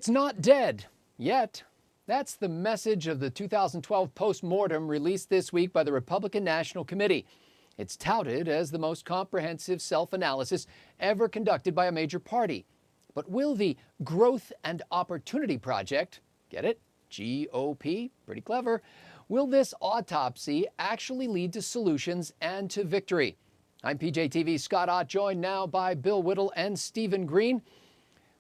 It's not dead yet. That's the message of the 2012 post-mortem released this week by the Republican National Committee. It's touted as the most comprehensive self-analysis ever conducted by a major party. But will the Growth and Opportunity Project, get it? GOP, pretty clever. Will this autopsy actually lead to solutions and to victory? I'm PJTV's Scott Ott, joined now by Bill Whittle and Stephen Green.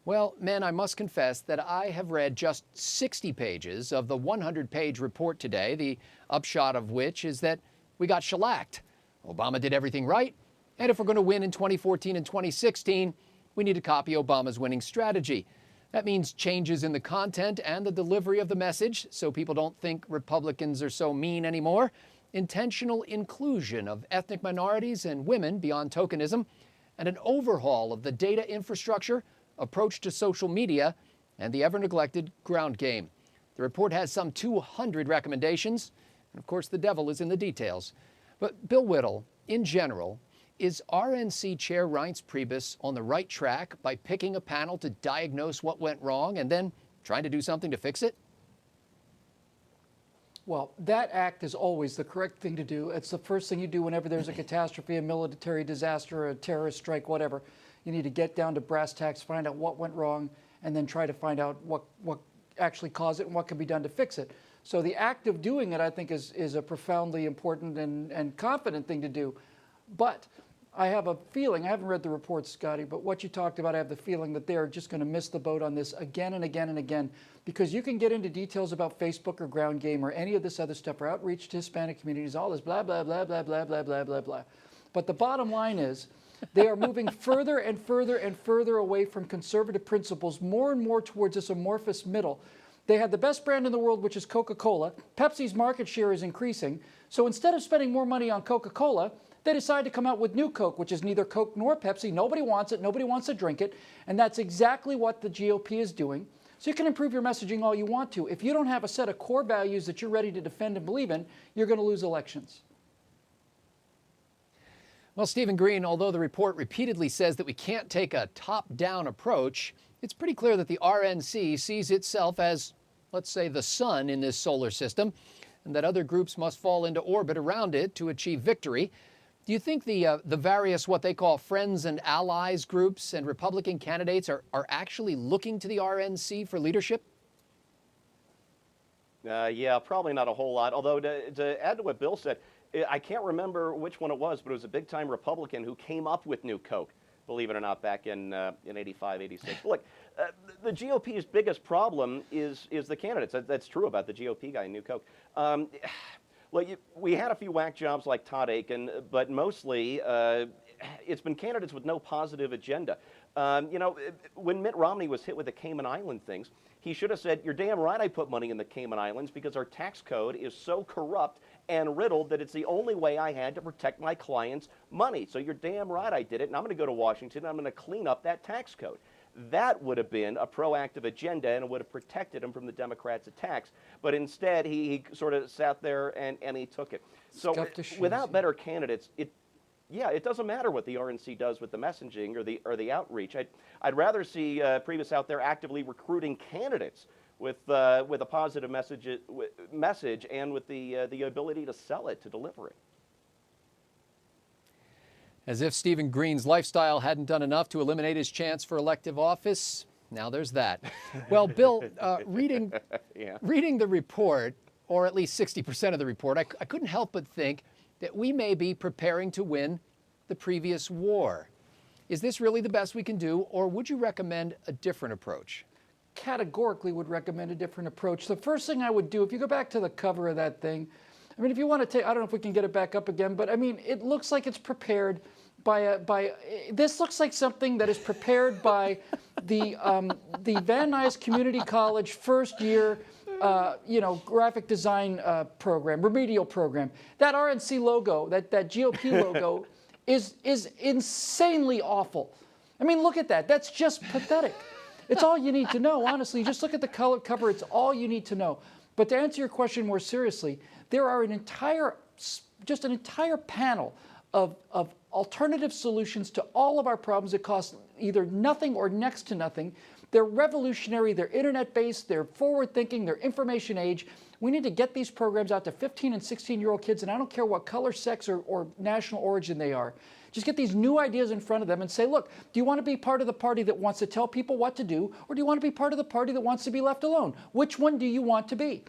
Well, men, I must confess that I have read just 60 pages of the 100-page report today, the upshot of which is that we got shellacked. Obama did everything right, and if we're going to win in 2014 and 2016, we need to copy Obama's winning strategy. That means changes in the content and the delivery of the message, so people don't think Republicans are so mean anymore, intentional inclusion of ethnic minorities and women beyond tokenism, and an overhaul of the data infrastructure, approach to social media, and the ever-neglected ground game. The report has some 200 recommendations, and of course the devil is in the details. But Bill Whittle, in general, is RNC Chair Reince Priebus on the right track by picking a panel to diagnose what went wrong and then trying to do something to fix it? Well, that act is always the correct thing to do. It's the first thing you do whenever there's a catastrophe, a military disaster, a terrorist strike, whatever. You need to get down to brass tacks, find out what went wrong, and then try to find out what actually caused it and what can be done to fix it. So the act of doing it, I think, is a profoundly important and confident thing to do. But I have a feeling, I haven't read the report, Scotty, but what you talked about, I have the feeling that they're just going to miss the boat on this again and again and again, because you can get into details about Facebook or ground game or any of this other stuff or outreach to Hispanic communities, all this blah, blah, blah, blah, blah, blah, blah, blah, blah. But the bottom line is they are moving further and further and further away from conservative principles, more and more towards this amorphous middle. They had the best brand in the world, which is Coca-Cola. Pepsi's market share is increasing. So instead of spending more money on Coca-Cola, they decided to come out with new Coke, which is neither Coke nor Pepsi. Nobody wants it. Nobody wants to drink it. And that's exactly what the GOP is doing. So you can improve your messaging all you want to. If you don't have a set of core values that you're ready to defend and believe in, you're going to lose elections. Well, Stephen Green, although the report repeatedly says that we can't take a top-down approach, it's pretty clear that the RNC sees itself as, let's say, the sun in this solar system, and that other groups must fall into orbit around it to achieve victory. Do you think the various what they call friends and allies groups and Republican candidates are actually looking to the RNC for leadership? Yeah, probably not a whole lot. Although to add to what Bill said, I can't remember which one it was, but it was a big-time Republican who came up with New Coke, believe it or not, back in 85, 86. Look, the GOP's biggest problem is the candidates. That's true about the GOP guy, New Coke. Well, we had a few whack jobs like Todd Aiken, but mostly it's been candidates with no positive agenda. You know, when Mitt Romney was hit with the Cayman Island things, he should have said, "You're damn right I put money in the Cayman Islands because our tax code is so corrupt and riddled that it's the only way I had to protect my clients' money. So you're damn right I did it, and I'm going to go to Washington and I'm going to clean up that tax code." That would have been a proactive agenda, and it would have protected him from the Democrats' attacks. But instead, he sort of sat there and he took it. So without better candidates, it doesn't matter what the RNC does with the messaging or the outreach. I'd rather see Priebus out there actively recruiting candidates with a positive message and with the ability to sell it, to deliver it. As if Stephen Green's lifestyle hadn't done enough to eliminate his chance for elective office, now there's that. Well, Bill, reading the report, or at least 60% of the report, I couldn't help but think that we may be preparing to win the previous war. Is this really the best we can do, or would you recommend a different approach? Categorically would recommend a different approach. The first thing I would do, if you go back to the cover of that thing, I mean, if you want to take, I don't know if we can get it back up again, but I mean, it looks like it's prepared this looks like something that is prepared by the Van Nuys Community College first year, graphic design program, remedial program. That RNC logo, that GOP logo is insanely awful. I mean, look at that. That's just pathetic. It's all you need to know, honestly. Just look at the color cover. It's all you need to know. But to answer your question more seriously, there are an entire panel of alternative solutions to all of our problems that cost either nothing or next to nothing They're revolutionary, they're internet-based, they're forward-thinking, they're information age. We need to get these programs out to 15 and 16-year-old kids, and I don't care what color, sex, or national origin they are. Just get these new ideas in front of them and say, look, do you want to be part of the party that wants to tell people what to do, or do you want to be part of the party that wants to be left alone? Which one do you want to be?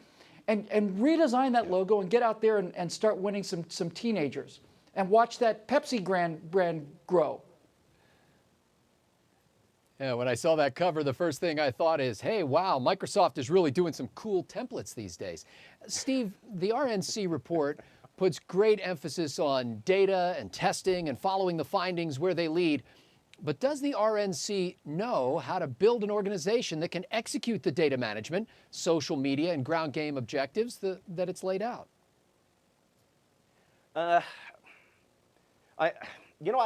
And redesign that logo and get out there and start winning some teenagers. And watch that Pepsi brand grow. Yeah, when I saw that cover, the first thing I thought is, hey, wow, Microsoft is really doing some cool templates these days. Steve, the RNC report puts great emphasis on data and testing and following the findings where they lead. But does the RNC know how to build an organization that can execute the data management, social media, and ground game objectives that it's laid out? I'm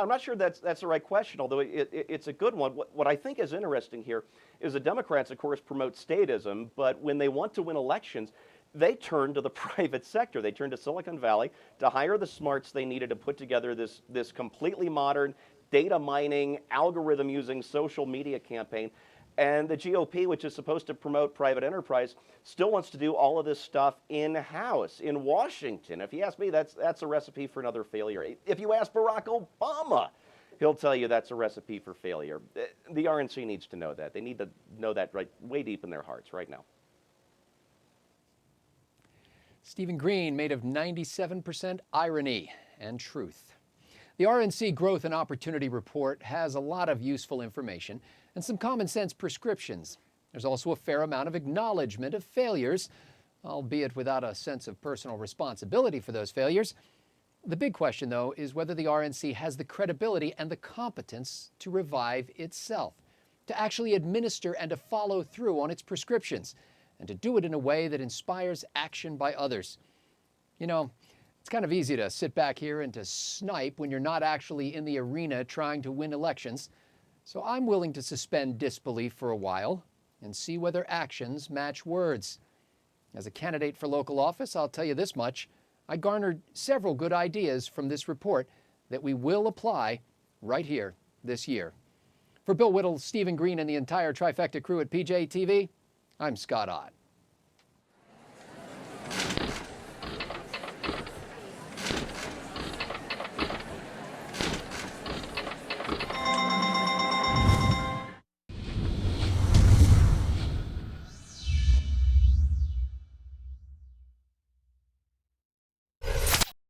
not sure that's the right question, although it's a good one. What I think is interesting here is the Democrats, of course, promote statism, but when they want to win elections, they turn to the private sector. They turn to Silicon Valley to hire the smarts they needed to put together this completely modern data mining, algorithm using social media campaign. And the GOP, which is supposed to promote private enterprise, still wants to do all of this stuff in-house in Washington. If you ask me, that's a recipe for another failure. If you ask Barack Obama, he'll tell you that's a recipe for failure. The RNC needs to know that. They need to know that right way deep in their hearts right now. Stephen Green, made of 97% irony and truth. The RNC Growth and Opportunity Report has a lot of useful information and some common sense prescriptions. There's also a fair amount of acknowledgement of failures, albeit without a sense of personal responsibility for those failures. The big question, though, is whether the RNC has the credibility and the competence to revive itself, to actually administer and to follow through on its prescriptions, and to do it in a way that inspires action by others. You know, it's kind of easy to sit back here and to snipe when you're not actually in the arena trying to win elections. So I'm willing to suspend disbelief for a while and see whether actions match words. As a candidate for local office, I'll tell you this much. I garnered several good ideas from this report that we will apply right here this year. For Bill Whittle, Stephen Green, and the entire Trifecta crew at PJTV, I'm Scott Ott.